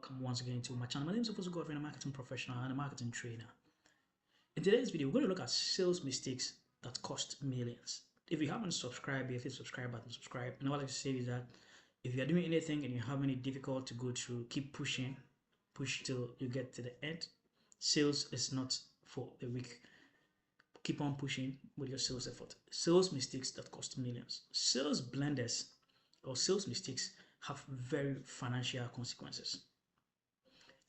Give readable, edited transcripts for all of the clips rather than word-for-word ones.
welcome once again to my channel. My name is Godfrey, I'm a marketing professional and a marketing trainer. In today's video, we're going to look at sales mistakes that cost millions. If you haven't subscribed yet, hit subscribe button, subscribe. And what I like to say is that if you're doing anything and you have any difficult to go through, keep pushing, push till you get to the end. Sales is not for the weak. Keep on pushing with your sales effort. Sales mistakes that cost millions. Sales blunders or sales mistakes have very financial consequences.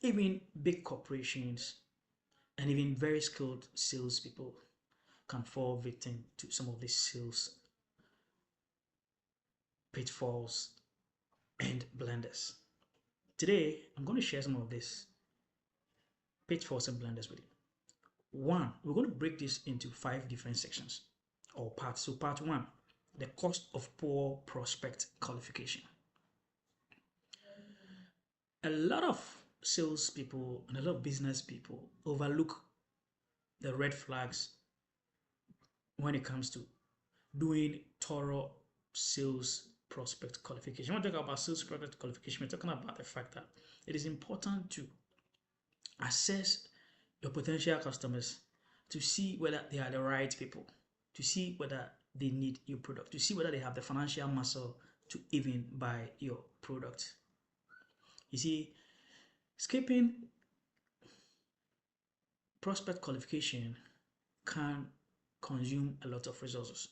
Even big corporations and even very skilled salespeople can fall victim to some of these sales pitfalls and blunders. Today, I'm going to share some of these pitfalls and blunders with you. One, we're going to break this into 5 different sections or parts. So part 1, the cost of poor prospect qualification. A lot of salespeople and a lot of business people overlook the red flags when it comes to doing thorough sales prospect qualification. When we talk about sales prospect qualification, we're talking about the fact that it is important to assess your potential customers to see whether they are the right people, to see whether they need your product, to see whether they have the financial muscle to even buy your product. You see, skipping prospect qualification can consume a lot of resources.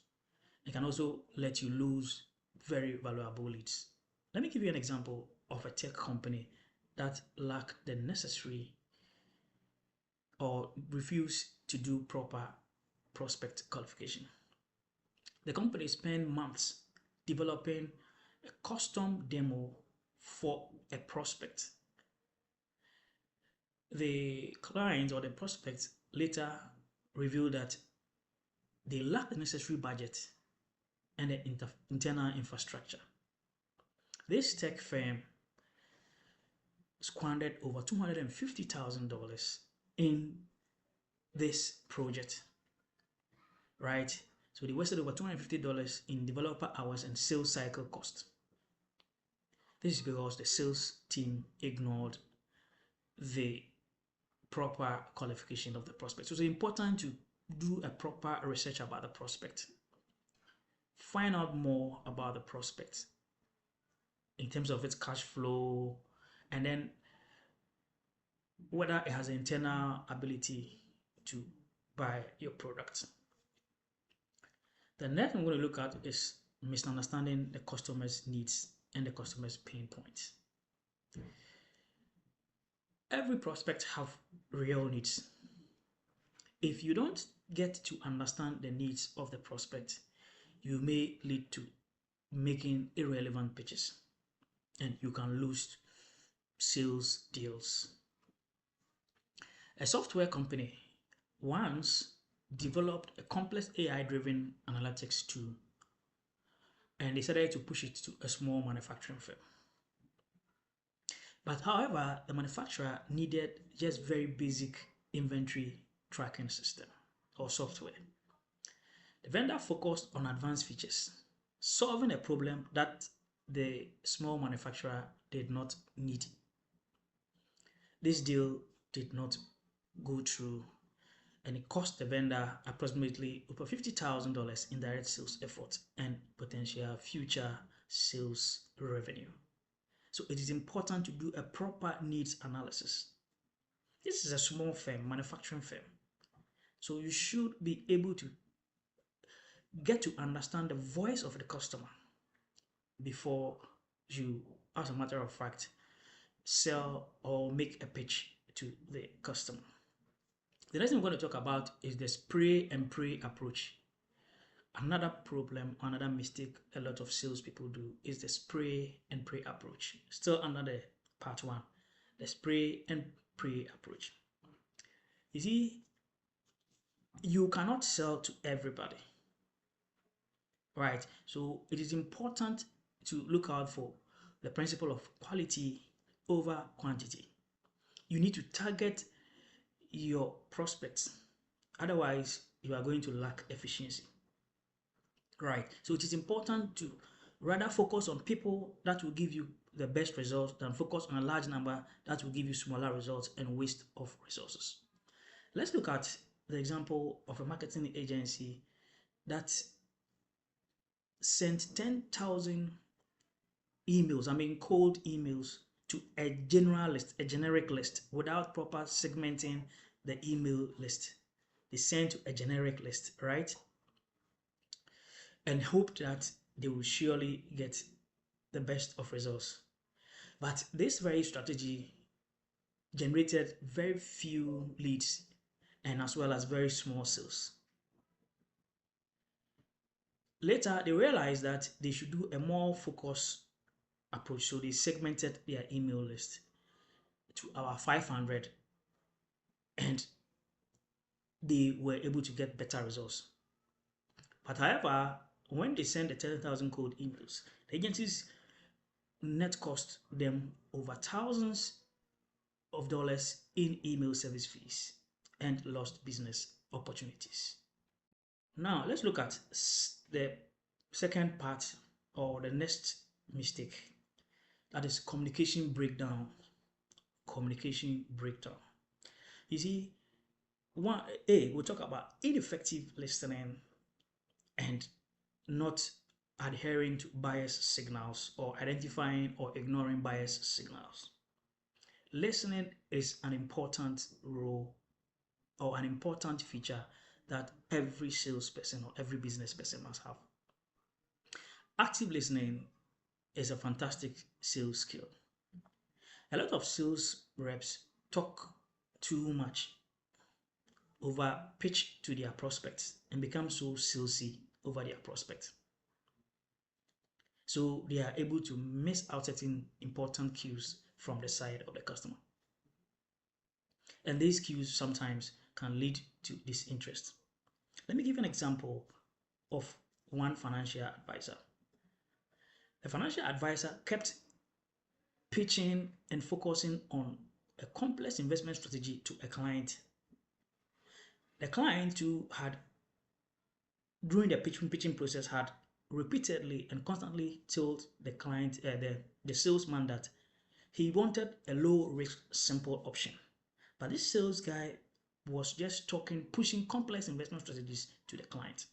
It can also let you lose very valuable leads. Let me give you an example of a tech company that lacked the necessary or refused to do proper prospect qualification. The company spent months developing a custom demo for a prospect. The client or the prospect later revealed that they lack the necessary budget and the internal infrastructure. This tech firm squandered over $250,000 in this project, right? So they wasted over $250 in developer hours and sales cycle cost. This is because the sales team ignored the proper qualification of the prospect. So it's important to do a proper research about the prospect. Find out more about the prospect in terms of its cash flow, and then whether it has internal ability to buy your product. The next I'm going to look at is misunderstanding the customer's needs and the customer's pain points. Every prospect have real needs. If you don't get to understand the needs of the prospect, you may lead to making irrelevant pitches and you can lose sales deals. A software company once developed a complex AI-driven analytics tool and decided to push it to a small manufacturing firm. But however, the manufacturer needed just very basic inventory tracking system or software. The vendor focused on advanced features, solving a problem that the small manufacturer did not need. This deal did not go through and it cost the vendor approximately over $50,000 in direct sales effort and potential future sales revenue. So it is important to do a proper needs analysis. This is a small firm, manufacturing firm. So you should be able to get to understand the voice of the customer before you, as a matter of fact, sell or make a pitch to the customer. The next thing we're going to talk about is the spray and pray approach. Another problem, another mistake a lot of salespeople do is the spray and pray approach. Still under the part 1, the spray and pray approach. You see, you cannot sell to everybody, right? So it is important to look out for the principle of quality over quantity. You need to target your prospects, otherwise you are going to lack efficiency, right? So it is important to rather focus on people that will give you the best results than focus on a large number that will give you smaller results and waste of resources. Let's look at the example of a marketing agency that sent 10,000 emails, cold emails to a generic list without proper segmenting the email list. They sent to a generic list, right? And hoped that they will surely get the best of results. But this very strategy generated very few leads and as well as very small sales. Later, they realized that they should do a more focused approach. So they segmented their email list to our 500 and they were able to get better results. But however, when they send the 10,000 cold emails, the agencies net cost them over thousands of dollars in email service fees and lost business opportunities. Now, let's look at the second part or the next mistake. That is communication breakdown. Communication breakdown. You see, we'll talk about ineffective listening and not adhering to bias signals or identifying or ignoring bias signals. Listening is an important role or an important feature that every salesperson or every business person must have. Active listening is a fantastic sales skill. A lot of sales reps talk too much, over pitch to their prospects and become so salesy over their prospects. So they are able to miss out certain important cues from the side of the customer. And these cues sometimes can lead to disinterest. Let me give an example of one financial advisor. A financial advisor kept pitching and focusing on a complex investment strategy to a client. The client too had, during the pitching process, had repeatedly and constantly told the client, the salesman, that he wanted a low risk, simple option. But this sales guy was just pushing complex investment strategies to the client.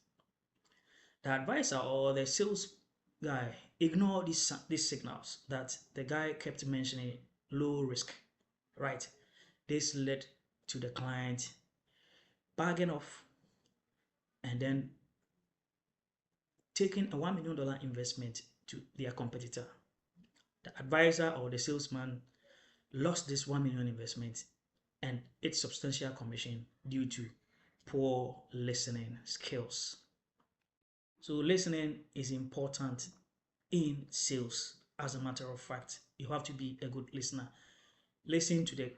The advisor or the sales guy ignored these signals that the guy kept mentioning low risk, right? This led to the client bargain off and then taking a $1 million investment to their competitor. The advisor or the salesman lost this $1 million investment and its substantial commission due to poor listening skills. So listening is important in sales. As a matter of fact, you have to be a good listener. Listen to the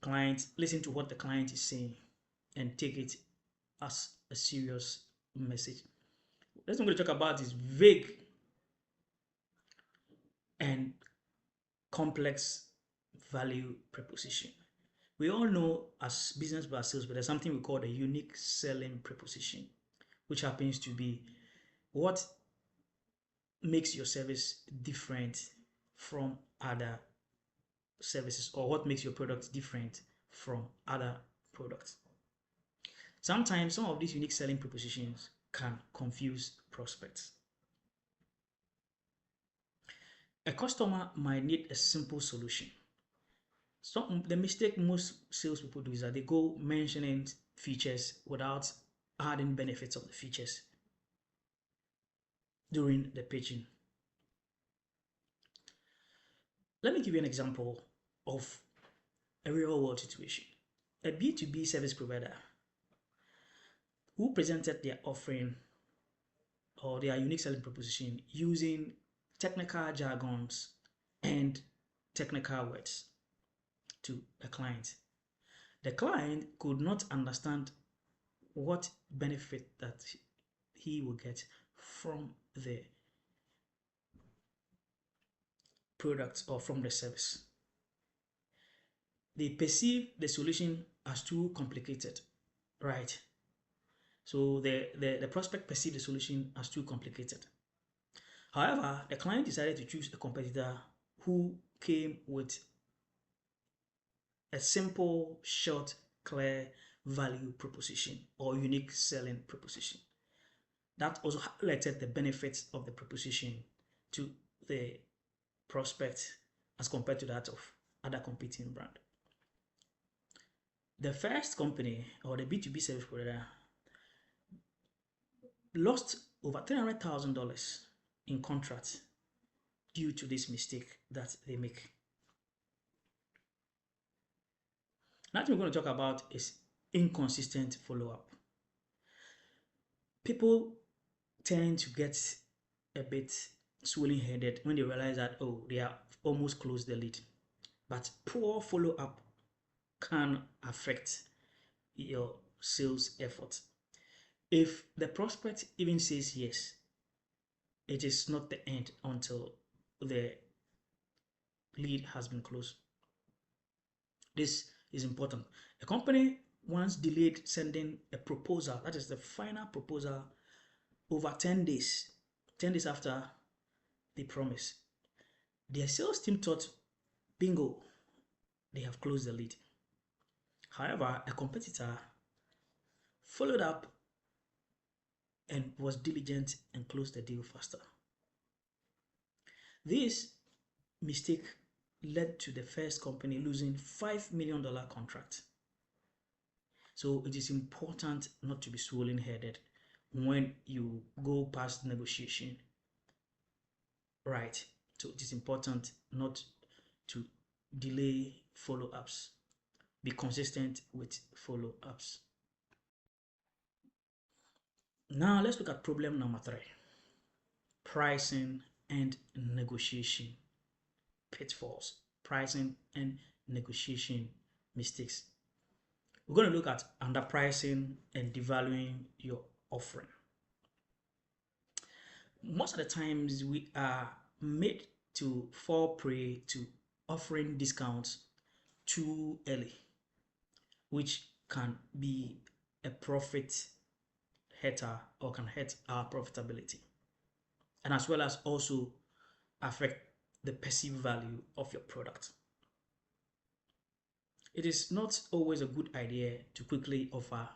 client, listen to what the client is saying, and take it as a serious message. What I'm going to talk about is vague and complex value proposition. We all know as business by sales, but there's something we call the unique selling proposition, which happens to be what makes your service different from other services, or what makes your product different from other products. Sometimes some of these unique selling propositions can confuse prospects. A customer might need a simple solution. The mistake most salespeople do is that they go mentioning features without adding benefits of the features during the pitching. Let me give you an example of a real world situation. A B2B service provider who presented their offering or their unique selling proposition using technical jargons and technical words to a client. The client could not understand what benefit that he will get from the product or from the service. They perceive the solution as too complicated, right? So the prospect perceived the solution as too complicated. However, the client decided to choose a competitor who came with a simple, short, clear value proposition or unique selling proposition. That also highlighted the benefits of the proposition to the prospect as compared to that of other competing brand. The first company or the B2B service provider lost over $300,000 in contracts due to this mistake that they make. Next thing we're going to talk about is inconsistent follow-up. People tend to get a bit swollen-headed when they realize that, oh, they are almost closed the lead. But poor follow-up can affect your sales effort. If the prospect even says yes, it is not the end until the lead has been closed. This is important. A company once delayed sending a proposal, that is the final proposal, over 10 days after the promise. Their sales team thought, bingo, they have closed the lead. However, a competitor followed up and was diligent and closed the deal faster. This mistake led to the first company losing $5 million contract. So it is important not to be swollen-headed when you go past negotiation. Right. So it is important not to delay follow-ups. Be consistent with follow-ups. Now let's look at problem number 3. Pricing and negotiation pitfalls. Pricing and negotiation mistakes. We're going to look at underpricing and devaluing your offering. Most of the times we are made to fall prey to offering discounts too early, which can be a profit hater or can hurt our profitability, and as well as also affect the perceived value of your product. It is not always a good idea to quickly offer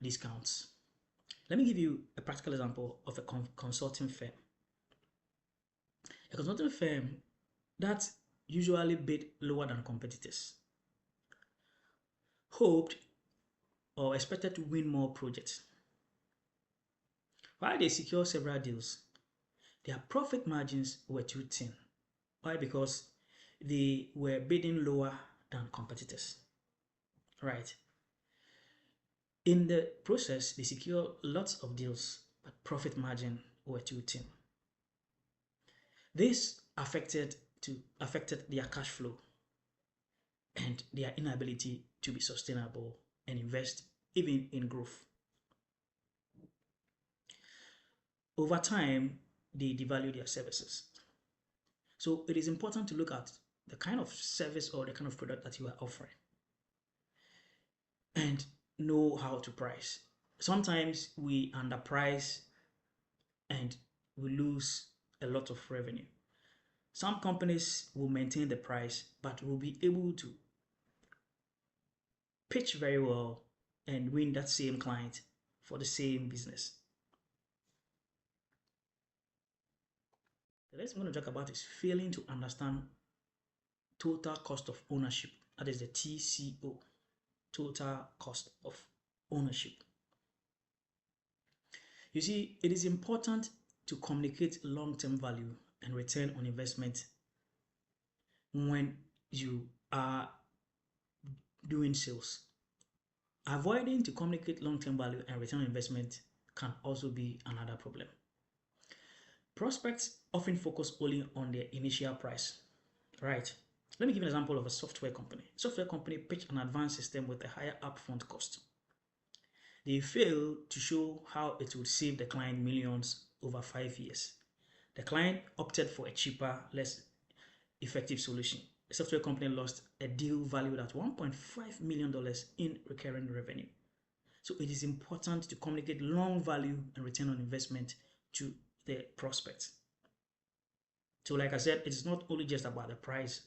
discounts. Let me give you a practical example of a consulting firm. A consulting firm that usually bid lower than competitors hoped or expected to win more projects. While they secured several deals, their profit margins were too thin. Why? Because they were bidding lower than competitors. Right. In the process, they secured lots of deals, but profit margin were too thin. This affected their cash flow and their inability to be sustainable and invest even in growth. Over time, they devalue their services. So it is important to look at the kind of service or the kind of product that you are offering and know how to price. Sometimes we underprice and we lose a lot of revenue. Some companies will maintain the price but will be able to pitch very well and win that same client for the same business. The next thing I'm going to talk about is failing to understand total cost of ownership. That is the TCO, total cost of ownership. You see, it is important to communicate long-term value and return on investment when you are doing sales. Avoiding to communicate long-term value and return on investment can also be another problem. Prospects often focus only on their initial price. Right. Let me give you an example of a software company. A software company pitched an advanced system with a higher upfront cost. They failed to show how it would save the client millions over 5 years. The client opted for a cheaper, less effective solution. The software company lost a deal valued at $1.5 million in recurring revenue. So it is important to communicate long value and return on investment to the prospects. So like I said, it's not only just about the price,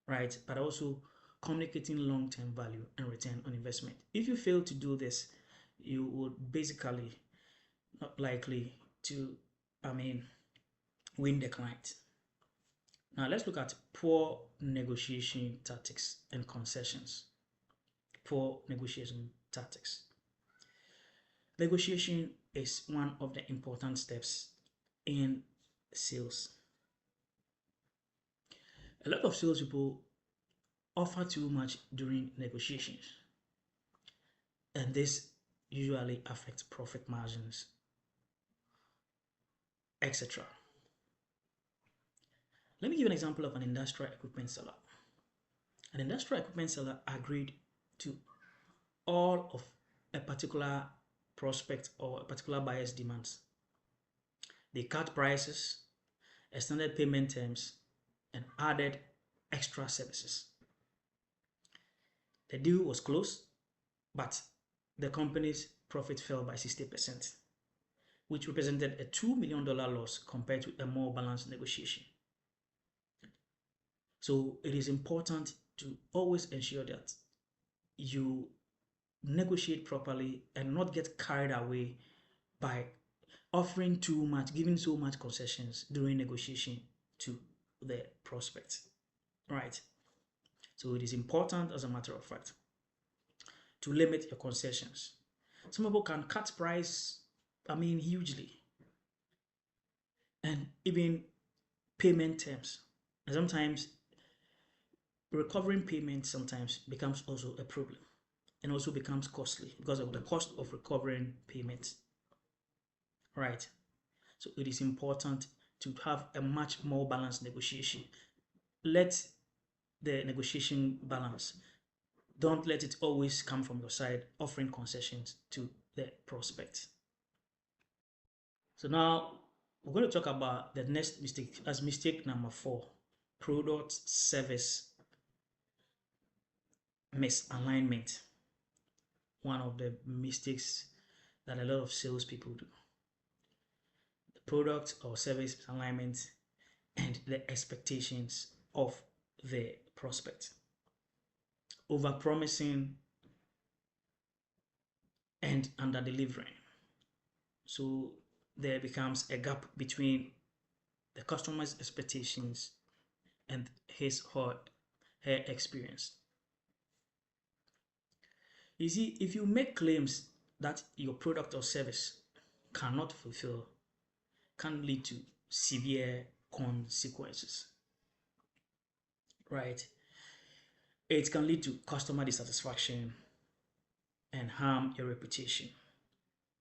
right? But also communicating long-term value and return on investment. If you fail to do this, you would basically not likely to, win the client. Now let's look at poor negotiation tactics and concessions. Poor negotiation tactics. Negotiation is one of the important steps in sales. A lot of salespeople offer too much during negotiations, and this usually affects profit margins, etc. Let me give you an example of an industrial equipment seller. An industrial equipment seller agreed to all of a particular prospect or a particular buyer's demands. They cut prices, extended payment terms, and added extra services. The deal was closed, but the company's profit fell by 60%, which represented a $2 million loss compared to a more balanced negotiation. So it is important to always ensure that you negotiate properly and not get carried away by offering too much, giving so much concessions during negotiation to the prospect, right? So it is important, as a matter of fact, to limit your concessions. Some people can cut price, hugely, and even payment terms. And sometimes recovering payment sometimes becomes also a problem and also becomes costly because of the cost of recovering payments, right? So it is important to have a much more balanced negotiation. Let the negotiation balance. Don't let it always come from your side, offering concessions to the prospect. So now we're going to talk about the next mistake as mistake number 4, product service misalignment. One of the mistakes that a lot of salespeople do. The product or service misalignment and the expectations of the prospect. Over-promising and under-delivering. So there becomes a gap between the customer's expectations and his or her experience. You see, if you make claims that your product or service cannot fulfill, can lead to severe consequences, right? It can lead to customer dissatisfaction and harm your reputation,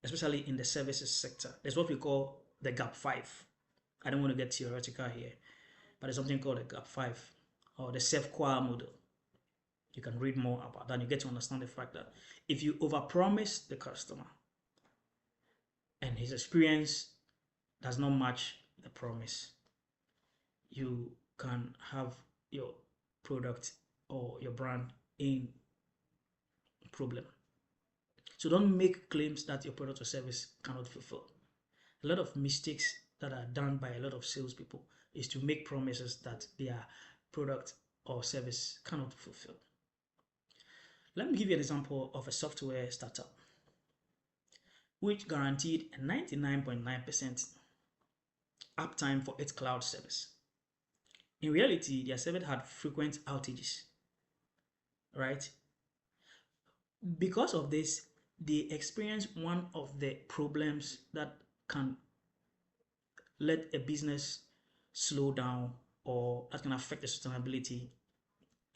especially in the services sector. There's what we call the gap 5. I don't want to get theoretical here, but there's something called the gap 5 or the self-qual model. You can read more about that. You get to understand the fact that if you overpromise the customer and his experience does not match the promise, you can have your product or your brand in problem. So don't make claims that your product or service cannot fulfill. A lot of mistakes that are done by a lot of salespeople is to make promises that their product or service cannot fulfill. Let me give you an example of a software startup which guaranteed a 99.9% uptime for its cloud service. In reality, their service had frequent outages, right? Because of this, they experienced one of the problems that can let a business slow down or that can affect the sustainability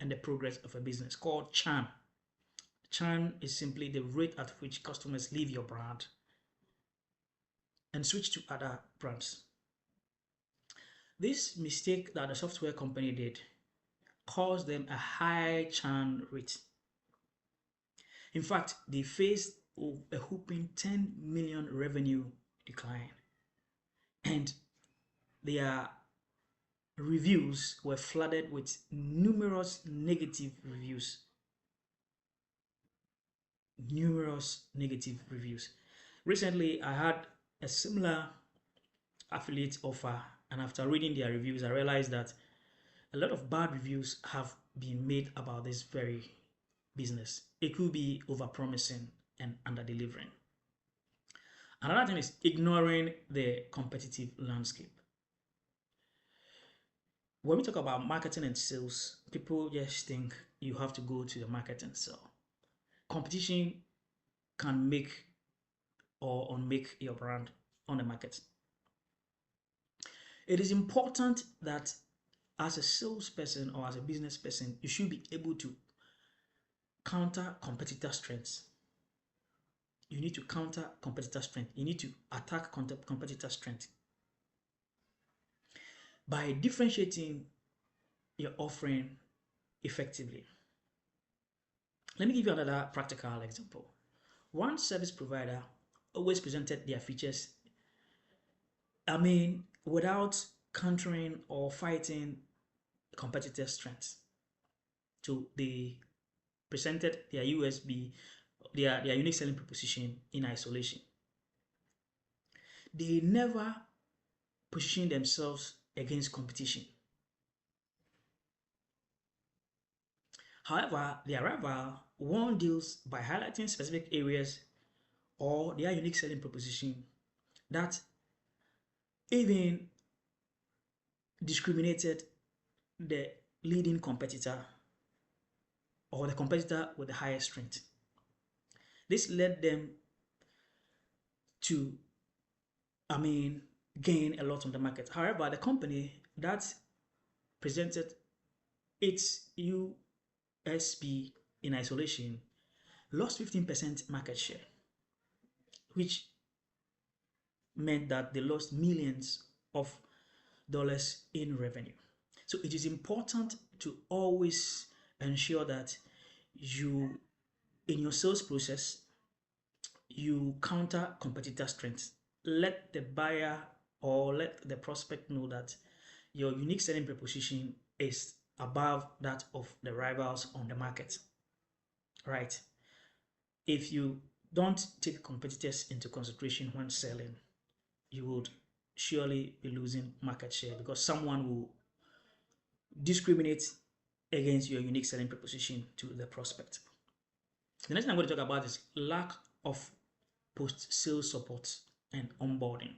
and the progress of a business, called churn. Churn is simply the rate at which customers leave your brand and switch to other brands. This mistake that the software company did caused them a high churn rate. In fact, they faced a whopping 10 million revenue decline, and their reviews were flooded with numerous negative reviews. Recently, I had a similar affiliate offer And after reading their reviews, I realized that a lot of bad reviews have been made about this very business. It could be over-promising and under-delivering. Another thing is ignoring the competitive landscape. When we talk about marketing and sales, people just think you have to go to the market and sell. Competition can make or unmake your brand on the market. It is important that as a salesperson or as a business person, you should be able to counter competitor strengths. You need to counter competitor strength. You need to attack competitor strength by differentiating your offering effectively. Let me give you another practical example. One service provider always presented their features, without countering or fighting competitor strengths. So they presented their USB, their unique selling proposition in isolation. They never positioned themselves against competition. However, their rival won deals by highlighting specific areas or their unique selling proposition that even discriminated the leading competitor or the competitor with the highest strength. This led them to, gain a lot on the market. However, the company that presented its USP in isolation lost 15% market share, which meant that they lost millions of dollars in revenue. So it is important to always ensure that you, in your sales process, you counter competitor strengths. Let the buyer or let the prospect know that your unique selling proposition is above that of the rivals on the market. Right? If you don't take competitors into consideration when selling, you would surely be losing market share because someone will discriminate against your unique selling proposition to the prospect. The next thing I'm going to talk about is lack of post-sales support and onboarding.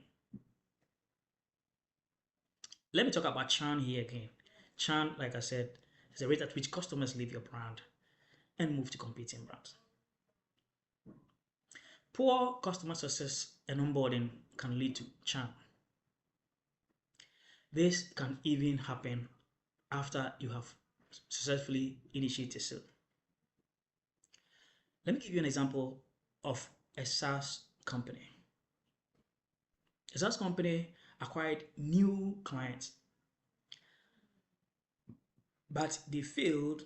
Let me talk about churn here again. Churn, like I said, is the rate at which customers leave your brand and move to competing brands. Poor customer success and onboarding can lead to churn. This can even happen after you have successfully initiated sale. Let me give you an example of a SaaS company. A SaaS company acquired new clients, but they failed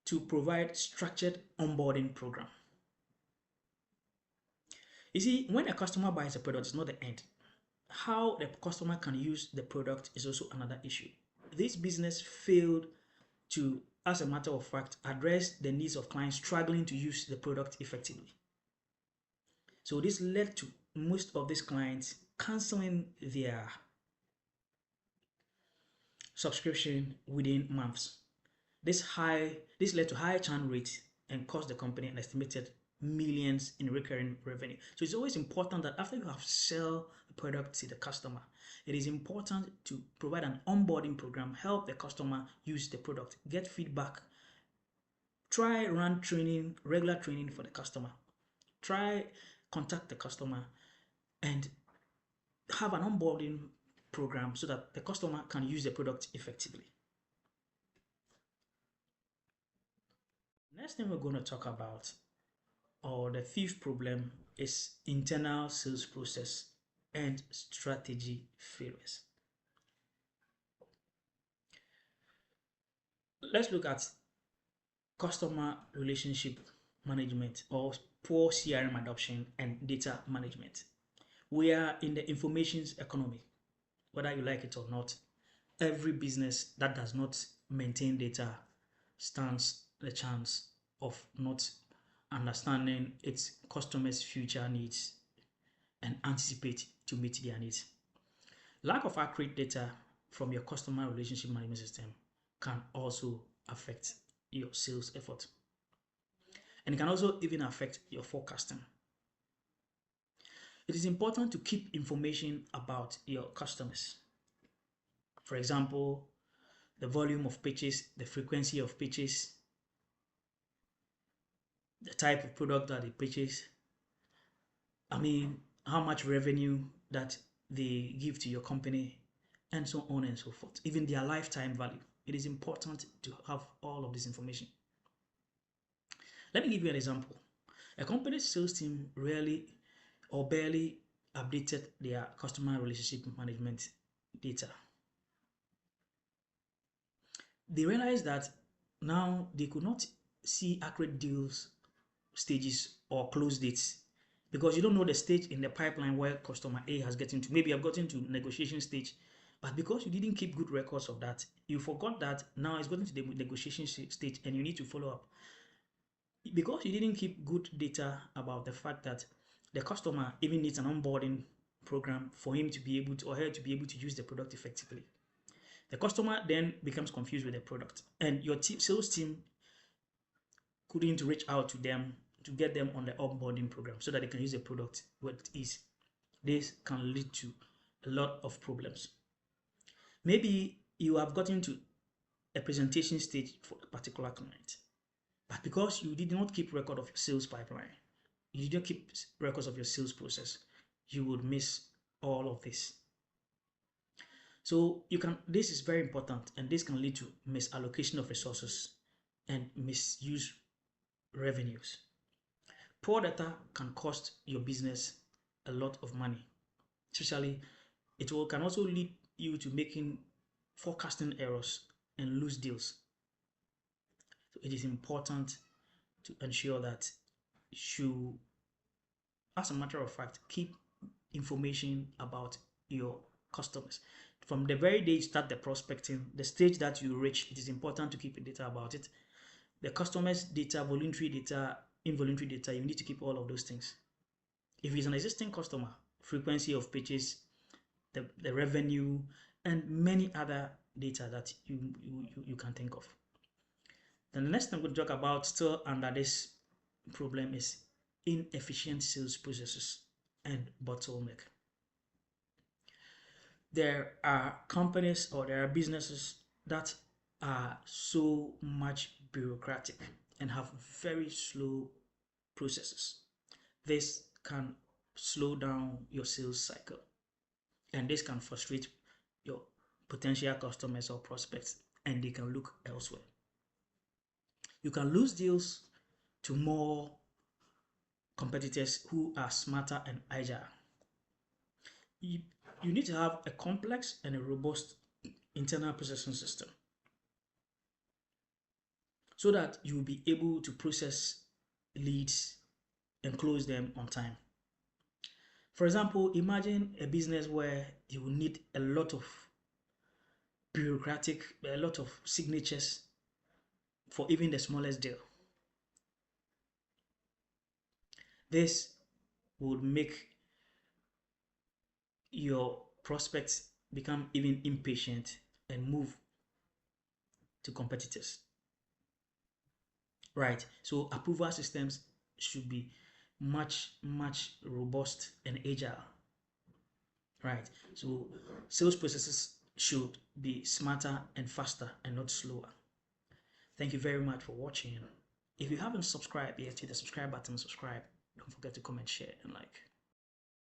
to provide structured onboarding program. You see, when a customer buys a product, it's not the end. How the customer can use the product is also another issue. This business failed to, as a matter of fact, address the needs of clients struggling to use the product effectively. So this led to most of these clients canceling their subscription within months. This led to high churn rate and cost the company an estimated millions in recurring revenue. So it's always important that after you have sell the product to the customer, it is important to provide an onboarding program, help the customer use the product, get feedback, try run training, regular training for the customer, try contact the customer and have an onboarding program so that the customer can use the product effectively. Next thing we're going to talk about, or the fifth problem, is internal sales process and strategy failures. Let's look at customer relationship management or poor CRM adoption and data management. We are in the information economy, whether you like it or not. Every business that does not maintain data stands the chance of not understanding its customers' future needs and anticipate to meet their needs. Lack of accurate data from your customer relationship management system can also affect your sales effort. And it can also even affect your forecasting. It is important to keep information about your customers. For example, the volume of pitches, the frequency of pitches, the type of product that they purchase. How much revenue that they give to your company, and so on and so forth. Even their lifetime value. It is important to have all of this information. Let me give you an example. A company's sales team rarely or barely updated their customer relationship management data. They realized that now they could not see accurate deals stages or close dates because you don't know the stage in the pipeline where customer A has gotten to. Maybe I've gotten to negotiation stage, but because you didn't keep good records of that, you forgot that now it's gotten to the negotiation stage and you need to follow up. Because you didn't keep good data about the fact that the customer even needs an onboarding program for him to be able to, or her to be able to use the product effectively. The customer then becomes confused with the product, and your sales team couldn't reach out to them to get them on the onboarding program so that they can use the product with ease. This can lead to a lot of problems. Maybe you have gotten to a presentation stage for a particular client, but because you did not keep record of your sales pipeline, you did not keep records of your sales process, you would miss all of this. So this is very important, and this can lead to misallocation of resources and misuse revenues. Poor data can cost your business a lot of money. Especially, can also lead you to making forecasting errors and lose deals. So it is important to ensure that you, as a matter of fact, keep information about your customers. From the very day you start the prospecting, the stage that you reach, it is important to keep data about it. The customer's data, voluntary data, involuntary data, you need to keep all of those things. If it's an existing customer, frequency of pitches, the revenue, and many other data that you can think of. Then the next thing I'm going to talk about, still under this problem, is inefficient sales processes and bottleneck. There are companies or there are businesses that are so much bureaucratic and have very slow processes. This can slow down your sales cycle, and this can frustrate your potential customers or prospects, and they can look elsewhere. You can lose deals to more competitors who are smarter and agile. You need to have a complex and a robust internal processing system so that you will be able to process leads and close them on time. For example, imagine a business where you will need a lot of signatures for even the smallest deal. This would make your prospects become even impatient and move to competitors. Right, so approval systems should be much robust and agile. Right, so sales processes should be smarter and faster and not slower. Thank you very much for watching. If you haven't subscribed yet, hit the subscribe button, subscribe. Don't forget to comment, share, and like.